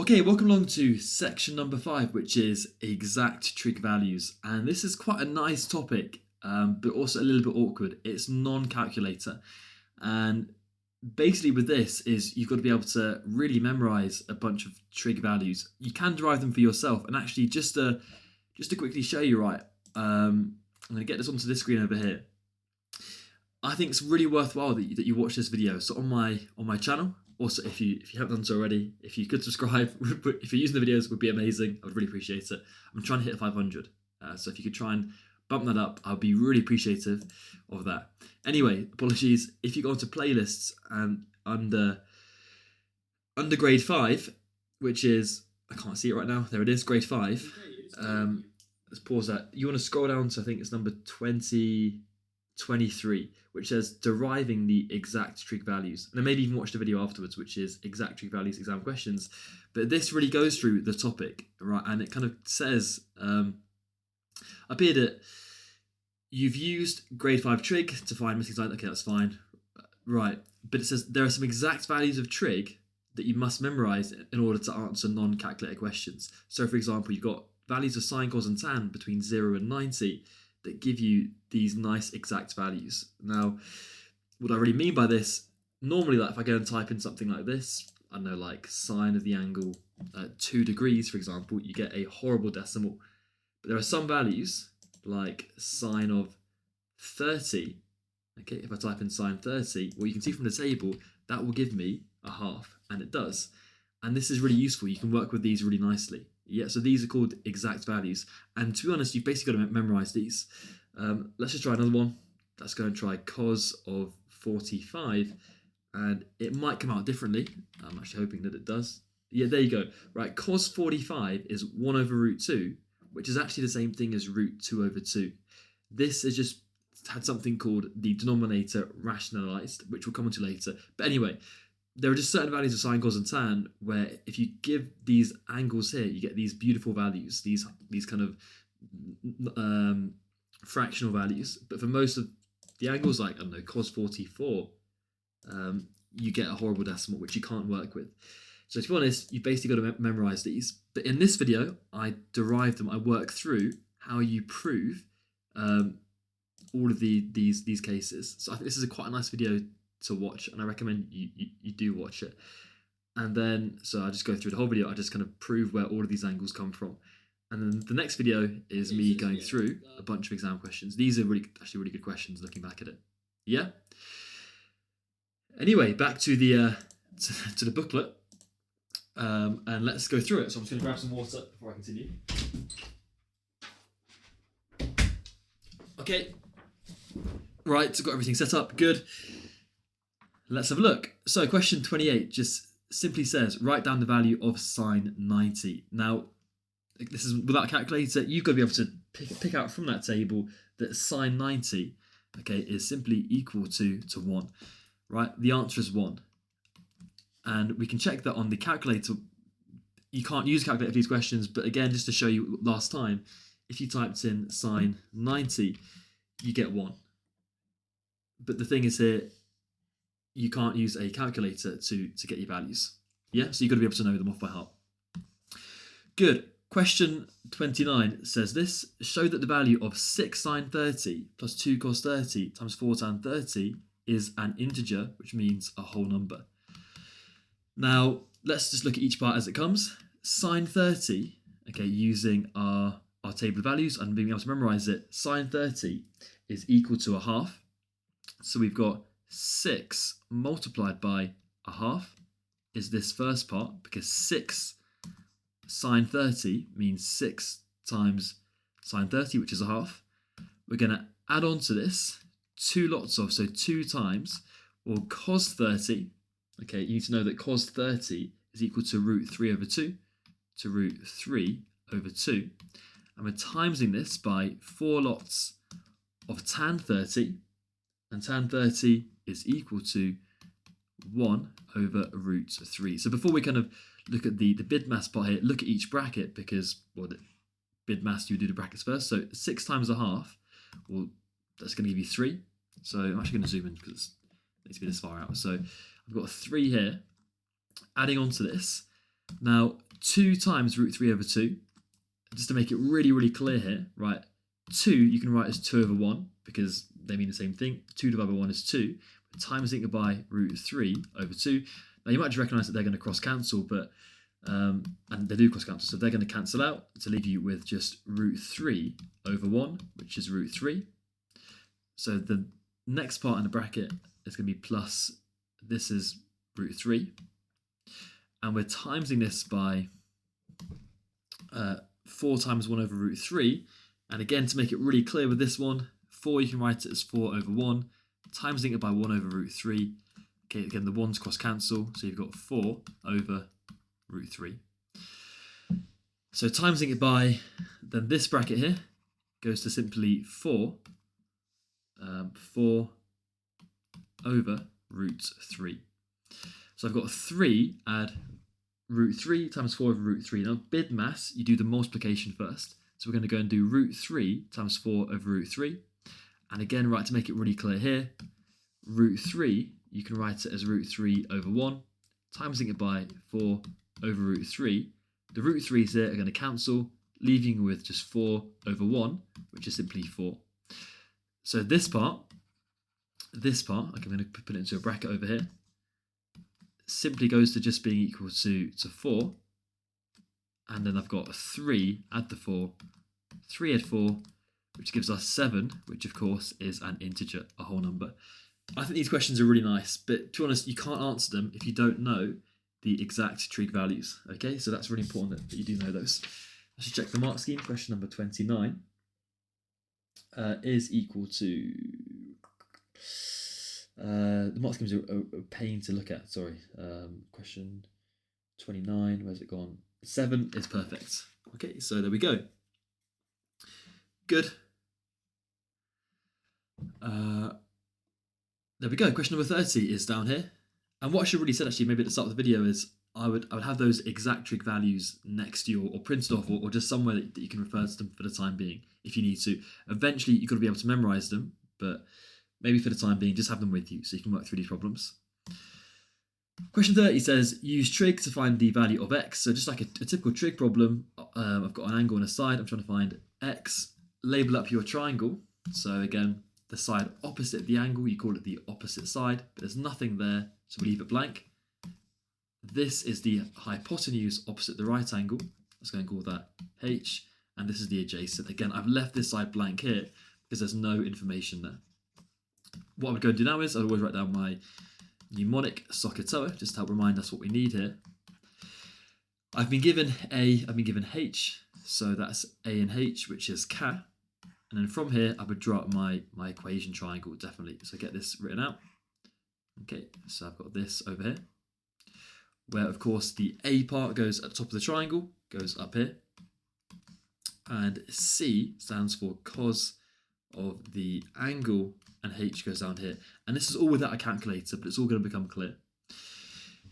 Okay, welcome along to section number 5, which is exact trig values. And this is quite a nice topic, but also a little bit awkward. It's non-calculator. And basically with this is you've got to be able to really memorize a bunch of trig values. You can derive them for yourself. And actually, just to quickly show you, right, I'm going to get this onto this screen over here. I think it's really worthwhile that you watch this video. So on my channel. Also, if you haven't done so already, if you could subscribe, if you're using the videos, it would be amazing. I would really appreciate it. I'm trying to hit 500. So if you could try and bump that up, I'd be really appreciative of that. Anyway, apologies. If you go into playlists and under grade 5, which is, I can't see it right now. There it is, grade 5. Let's pause that. You want to scroll down to, I think it's number 23, which says deriving the exact trig values. And then maybe even watch the video afterwards, which is exact trig values exam questions. But this really goes through the topic, right? And it kind of says, up here that you've used grade 5 trig to find missing signs. Okay, that's fine. Right. But it says there are some exact values of trig that you must memorize in order to answer non-calculator questions. So for example, you've got values of sine, cos and tan between 0 and 90 that give you these nice exact values. Now, what I really mean by this, normally, like if I go and type in something like this, I don't know, like sine of the angle 2 degrees, for example, you get a horrible decimal. But there are some values, like sine of 30. Okay, if I type in sine 30, well, you can see from the table, that will give me a half, and it does. And this is really useful. You can work with these really nicely. Yeah, so these are called exact values. And to be honest, you've basically got to memorize these. Let's just try another one. Let's go and try cos of 45. And it might come out differently. I'm actually hoping that it does. Yeah, there you go. Right, cos 45 is 1 over root 2, which is actually the same thing as root 2 over 2. This has just had something called the denominator rationalized, which we'll come on to later. But anyway, there are just certain values of sine, cos, and tan where if you give these angles here, you get these beautiful values, these kind of fractional values. But for most of the angles, like, I don't know, cos 44, you get a horrible decimal, which you can't work with. So to be honest, you've basically got to memorize these. But in this video, I derived them. I work through how you prove all of these cases. So I think this is quite a nice video to watch, and I recommend you do watch it. And then, so I just go through the whole video. I just kind of prove where all of these angles come from. And then the next video is me going through a bunch of exam questions. These are actually really good questions looking back at it. Yeah? Anyway, back to the to the booklet. And let's go through it. So I'm just going to grab some water before I continue. Okay. Right, so got everything set up. Good. Let's have a look. So question 28 just simply says, write down the value of sine 90. Now, this is without a calculator. You've got to be able to pick out from that table that sine 90, okay, is simply equal to 1, right? The answer is 1. And we can check that on the calculator. You can't use a calculator for these questions, but again, just to show you last time, if you typed in sine 90, you get 1. But the thing is here, you can't use a calculator to get your values. Yeah, so you've got to be able to know them off by heart. Good. Question 29 says this. Show that the value of 6 sine 30 plus 2 cos 30 times 4 tan 30 is an integer, which means a whole number. Now, let's just look at each part as it comes. Sine 30, okay, using our table of values and being able to memorize it, sine 30 is equal to a half. So we've got 6 multiplied by a half is this first part, because 6 sine 30 means 6 times sine 30, which is a half. We're going to add on to this 2 lots of, so 2 times, or cos 30. Okay, you need to know that cos 30 is equal to root 3 over 2, to root 3 over 2. And we're timesing this by 4 lots of tan 30, and tan 30 is equal to 1 over root 3. So before we kind of look at the BIDMAS part here, look at each bracket, because, well, the BIDMAS, you do the brackets first. So 6 times a half, well, that's going to give you 3. So I'm actually going to zoom in because it needs to be this far out. So I've got a 3 here. Adding on to this, now 2 times root 3 over 2. Just to make it really, really clear here, right? 2 you can write as 2 over 1 because they mean the same thing. 2 divided by 1 is 2. Times it by root 3 over 2. Now you might just recognise that they're going to cross cancel, but and they do cross cancel, so they're going to cancel out to leave you with just root 3 over 1, which is root 3. So the next part in the bracket is going to be plus, this is root 3. And we're timesing this by 4 times 1 over root 3. And again, to make it really clear with this one, 4 you can write it as 4 over 1, timesing it by 1 over root 3. Okay, again, the 1's cross cancel, so you've got 4 over root 3. So timesing it by, then this bracket here goes to simply 4 over root 3. So I've got 3 add root 3 times 4 over root 3. Now, bid mass, you do the multiplication first. So we're going to go and do root 3 times 4 over root 3. And again, right, to make it really clear here, root 3, you can write it as root 3 over 1, timesing it by 4 over root 3. The root 3's here are going to cancel, leaving you with just 4 over 1, which is simply 4. So this part, okay, I'm going to put it into a bracket over here, simply goes to just being equal to 4. And then I've got 3, add the 4, 3 add 4, which gives us 7, which of course is an integer, a whole number. I think these questions are really nice, but to be honest, you can't answer them if you don't know the exact trig values. Okay, so that's really important that you do know those. I should check the mark scheme. Question number 29 is equal to... the mark schemes are a pain to look at, sorry. Question 29, where's it gone? 7 is perfect. Okay, so there we go. Good. There we go. Question number 30 is down here. And what I should really said actually, maybe at the start of the video, is I would have those exact trig values next to you or printed off or just somewhere that you can refer to them for the time being if you need to. Eventually, you've got to be able to memorize them, but maybe for the time being, just have them with you so you can work through these problems. Question 30 says, use trig to find the value of x. So just like a typical trig problem, I've got an angle on a side. I'm trying to find x. Label up your triangle. So again, the side opposite the angle, you call it the opposite side, but there's nothing there, so we leave it blank. This is the hypotenuse opposite the right angle. Let's go and call that h. And this is the adjacent. Again, I've left this side blank here because there's no information there. What I would go and do now is I'd always write down my mnemonic SOHCAHTOA, just to help remind us what we need here. I've been given A, I've been given H, so that's A and H, which is K. And then from here, I would draw up my equation triangle, definitely. So get this written out. Okay, so I've got this over here, where of course the A part goes at the top of the triangle, goes up here. And C stands for cos of the angle, and H goes down here. And this is all without a calculator, but it's all going to become clear.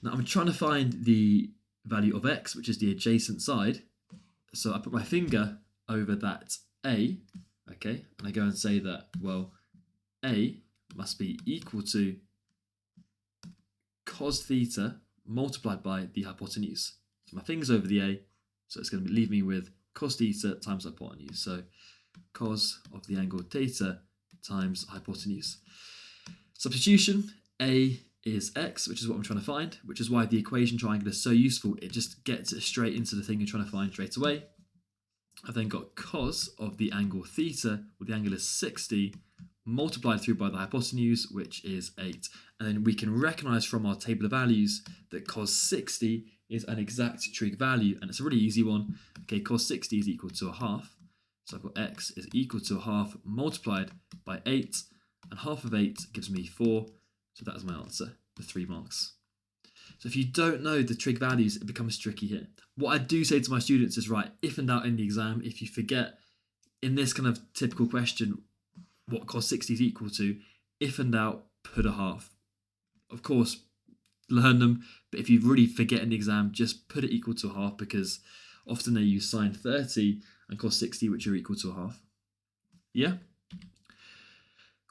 Now I'm trying to find the value of x, which is the adjacent side. So I put my finger over that A, okay, and I go and say that, well, A must be equal to cos theta multiplied by the hypotenuse. So my finger's over the A, so it's going to leave me with cos theta times hypotenuse. So cos of the angle theta times hypotenuse. Substitution, A is x, which is what I'm trying to find, which is why the equation triangle is so useful. It just gets it straight into the thing you're trying to find straight away. I've then got cos of the angle theta, well, the angle is 60, multiplied through by the hypotenuse, which is 8. And then we can recognise from our table of values that cos 60 is an exact trig value, and it's a really easy one. Okay, cos 60 is equal to a half. So I've got x is equal to a half multiplied by 8, and half of 8 gives me 4. So that is my answer, the 3 marks. So if you don't know the trig values, it becomes tricky here. What I do say to my students is, right, if in doubt in the exam, if you forget in this kind of typical question what cos 60 is equal to, if in doubt, put a half. Of course, learn them, but if you really forget in the exam, just put it equal to a half, because often they use sine 30 and cos 60, which are equal to a half. Yeah?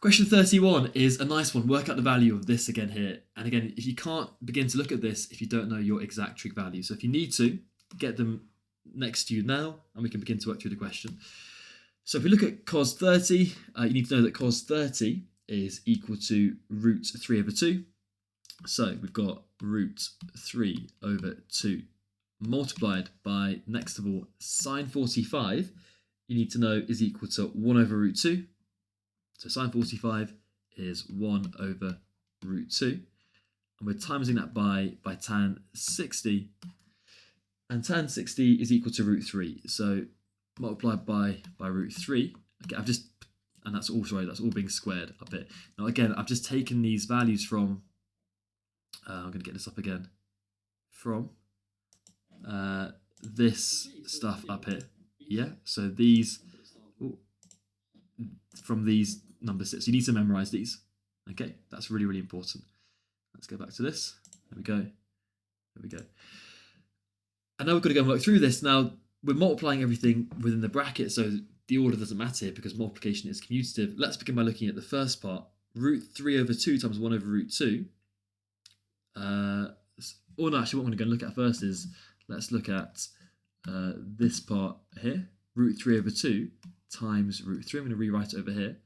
Question 31 is a nice one. Work out the value of this again here. And again, if you can't begin to look at this if you don't know your exact trig value. So if you need to, get them next to you now, and we can begin to work through the question. So if we look at cos 30, you need to know that cos 30 is equal to root 3 over 2. So we've got root 3 over 2 multiplied by, next of all, sine 45, you need to know is equal to 1 over root 2. So sine 45 is 1 over root 2. And we're timesing that by tan 60. And tan 60 is equal to root 3. So multiplied by root 3. Okay, and that's all being squared up here. Now again, I've just taken these values from, I'm going to get this up again, from this stuff up here. Yeah, so these, from these numbers. So you need to memorize these. Okay, that's really, really important. Let's go back to this. There we go. There we go. And now we've got to go and work through this. Now, we're multiplying everything within the bracket, so the order doesn't matter here because multiplication is commutative. Let's begin by looking at the first part. Root 3 over 2 times 1 over root 2. Or no, actually what I'm going to go and look at first is, let's look at this part here. Root 3 over 2 times root 3. I'm going to rewrite it over here.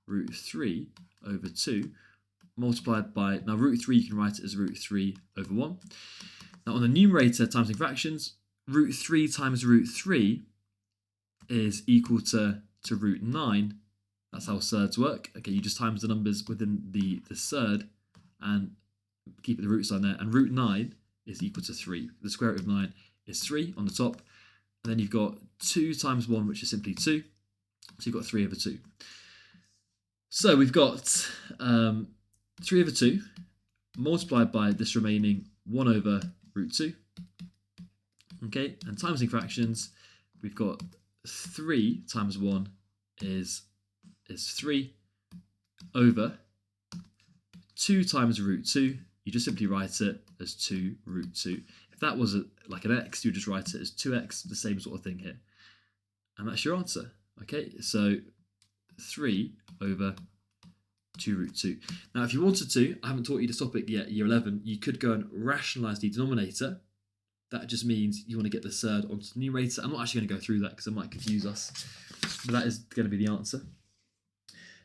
Root 3 over 2 multiplied by, now root 3 you can write it as root 3 over 1. Now on the numerator timesing fractions, root 3 times root 3 is equal to root 9. That's how surds work. Okay, you just times the numbers within the surd and keep the root sign there. And root 9 is equal to 3. The square root of 9 is 3 on the top. And then you've got 2 times 1, which is simply 2. So you've got 3 over 2. So we've got 3 over 2 multiplied by this remaining 1 over root 2. Okay, and timesing fractions, we've got 3 times 1 is 3 over 2 times root 2. You just simply write it as 2 root 2. If that was like an x, you just write it as 2x, the same sort of thing here. And that's your answer. Okay, so 3 over 2 root 2. Now, if you wanted to, I haven't taught you this topic yet, year 11, you could go and rationalise the denominator. That just means you want to get the surd onto the numerator. I'm not actually going to go through that because it might confuse us. But that is going to be the answer.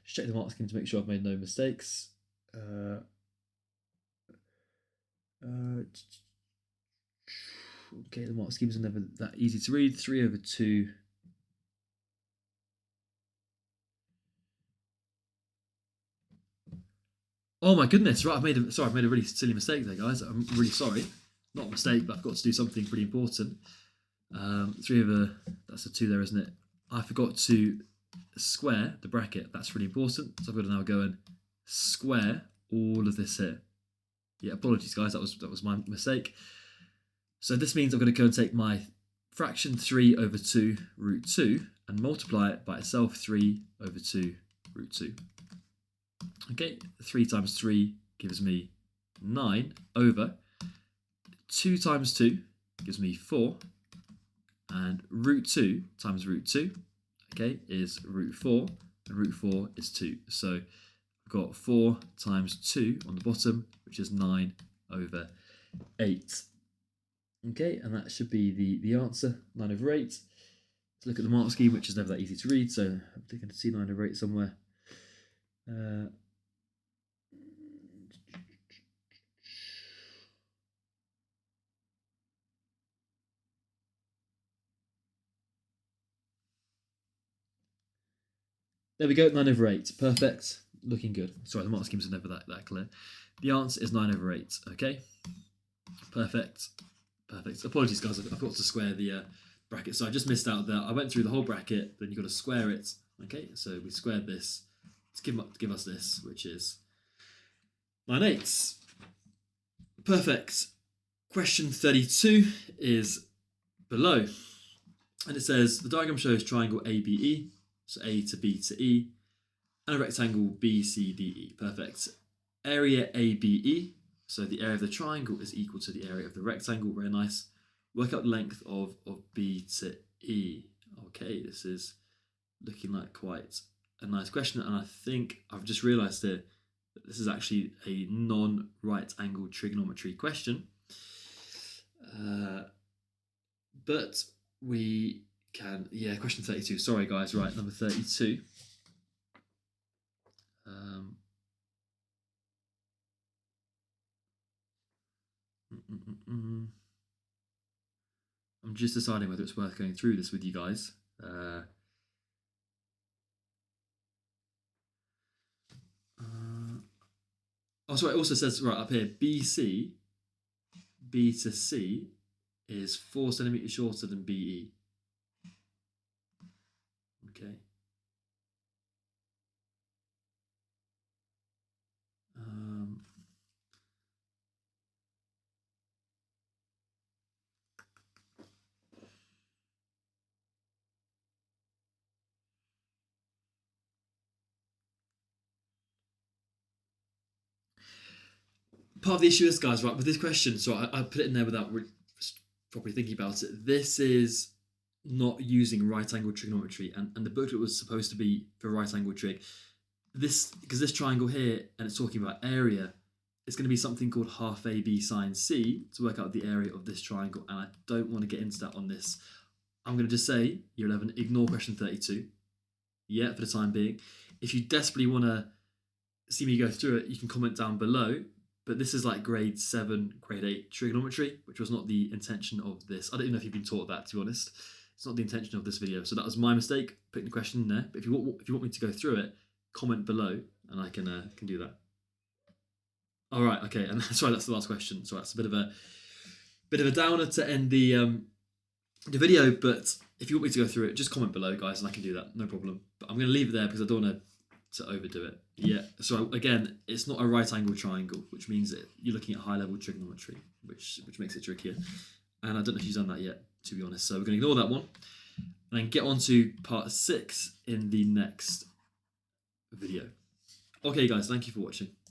Just check the mark scheme to make sure I've made no mistakes. Okay, the mark schemes are never that easy to read. 3 over 2. Oh my goodness! Right, I've made a really silly mistake there, guys. I'm really sorry. Not a mistake, but I've got to do something pretty important. 3 over, that's a 2 there, isn't it? I forgot to square the bracket. That's really important. So I've got to now go and square all of this here. Yeah, apologies, guys. That was my mistake. So this means I'm going to go and take my fraction 3 over 2 root 2 and multiply it by itself, 3 over 2 root 2. Okay, 3 times 3 gives me 9 over 2 times 2 gives me 4, and root 2 times root 2, okay, is root 4, and root 4 is 2. So I've got 4 times 2 on the bottom, which is 9 over 8. Okay, and that should be the answer, 9 over 8. Let's look at the mark scheme, which is never that easy to read, so I'm thinking to see 9 over 8 somewhere. There we go, 9 over 8. Perfect. Looking good. Sorry, the mark schemes are never that clear. The answer is 9 over 8. Okay. Perfect. Perfect. Apologies, guys. I forgot to square the bracket. So I just missed out there. I went through the whole bracket, then you've got to square it. Okay, so we squared this to give us this, which is 9/8. Perfect. Question 32 is below. And it says, the diagram shows triangle ABE. So A to B to E, and a rectangle BCDE. Perfect. Area ABE, so the area of the triangle is equal to the area of the rectangle. Very nice. Work out the length of B to E. Okay, this is looking like quite a nice question, and I think I've just realised here that this is actually a non-right angled trigonometry question. but we can, yeah, question 32. Sorry, guys. Right, number 32. I'm just deciding whether it's worth going through this with you guys. Oh, sorry, it also says right up here, BC, B to C is 4 centimeters shorter than BE. Okay. Part of the issue is, guys, right, with this question, so I put it in there without properly thinking about it. This is not using right angle trigonometry, and the booklet was supposed to be for right angle trig. This, because this triangle here, and it's talking about area, it's going to be something called half AB sine C to work out the area of this triangle, and I don't want to get into that on this. I'm going to just say, year 11, ignore question 32. Yeah, for the time being. If you desperately want to see me go through it, you can comment down below. But this is like grade 7, grade 8 trigonometry, which was not the intention of this. I don't even know if you've been taught that, to be honest. It's not the intention of this video. So that was my mistake, putting the question in there. But if you want me to go through it, comment below and I can do that. All right, okay, and sorry, that's the last question. So that's a bit of a downer to end the video, but if you want me to go through it, just comment below, guys, and I can do that, no problem. But I'm going to leave it there because I don't want to overdo it. Yeah, so again, it's not a right angle triangle, which means that you're looking at high level trigonometry, which makes it trickier. And I don't know if you've done that yet, to be honest. So we're going to ignore that one and then get on to part 6 in the next video. Okay, guys, thank you for watching.